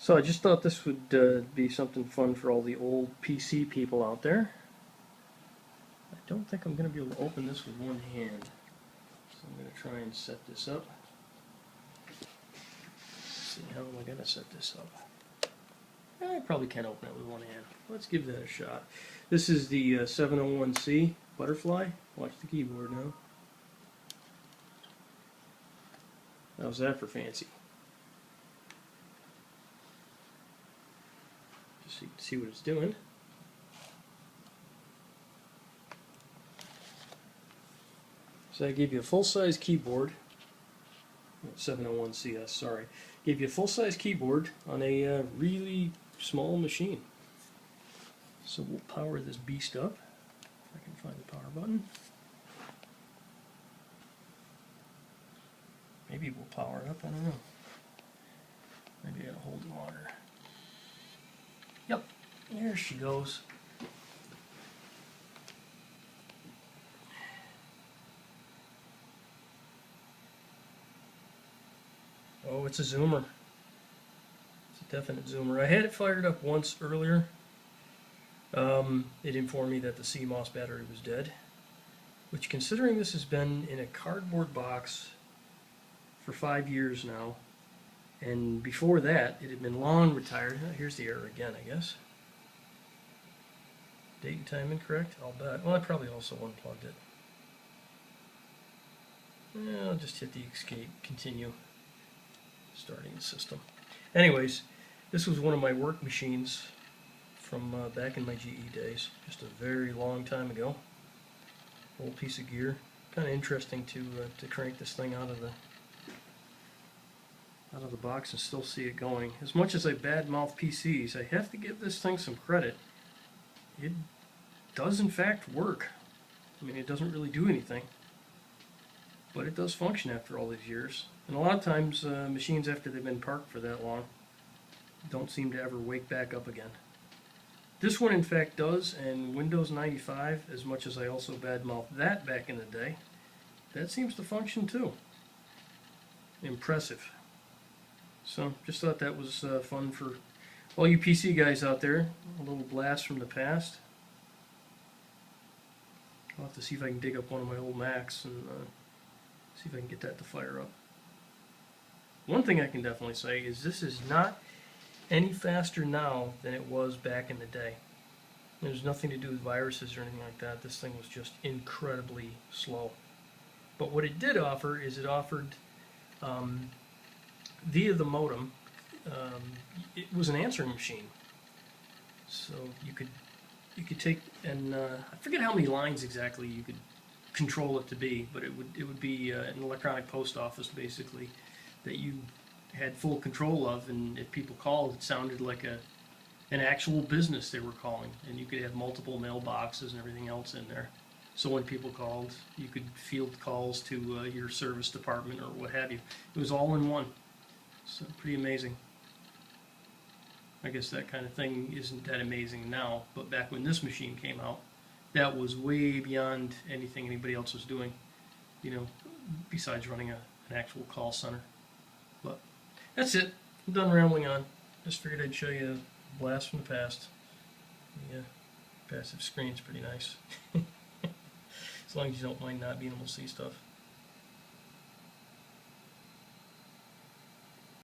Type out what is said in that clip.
So I just thought this would be something fun for all the old PC people out there. I don't think I'm going to be able to open this with one hand. So I'm going to try and set this up. Let's see, how am I going to set this up? I probably can open it with one hand. Let's give that a shot. This is the 701C Butterfly. Watch the keyboard now. How's that for fancy? Just so you can see what it's doing. So I gave you a full-size keyboard. 701CS, sorry. Gave you a full-size keyboard on a really small machine. So we'll power this beast up. If I can find the power button. Maybe we'll power it up, I don't know. Maybe I gotta hold it longer. Yep, there she goes. Oh, it's a zoomer. It's a definite zoomer. I had it fired up once earlier. It informed me that the CMOS battery was dead, which, considering this has been in a cardboard box for 5 years now, and before that it had been long retired. Here's the error again, I guess. Date and time incorrect? I'll bet. Well, I probably also unplugged it. Yeah, I'll just hit the escape, continue, starting the system. Anyways, this was one of my work machines from back in my GE days, just a very long time ago. Old piece of gear. Kind of interesting to crank this thing out of the box and still see it going. As much as I badmouth PCs, I have to give this thing some credit. It does in fact work. I mean, it doesn't really do anything, but it does function after all these years. And a lot of times, machines after they've been parked for that long don't seem to ever wake back up again. This one in fact does, and Windows 95, as much as I also badmouthed that back in the day, that seems to function too. Impressive. So, just thought that was fun for all you PC guys out there. A little blast from the past. I'll have to see if I can dig up one of my old Macs and see if I can get that to fire up. One thing I can definitely say is this is not any faster now than it was back in the day. There's nothing to do with viruses or anything like that. This thing was just incredibly slow. But what it did offer is it offered, via the modem, it was an answering machine. So you could take, and I forget how many lines exactly you could control it to be, but it would be an electronic post office basically that you had full control of, and if people called, it sounded like an actual business they were calling, and you could have multiple mailboxes and everything else in there. So when people called, you could field calls to your service department or what have you. It was all in one. So pretty amazing. I guess that kind of thing isn't that amazing now, but back when this machine came out, that was way beyond anything anybody else was doing, you know, besides running an actual call center. But that's it. I'm done rambling on. Just figured I'd show you a blast from the past. The passive screen's pretty nice. As long as you don't mind not being able to see stuff.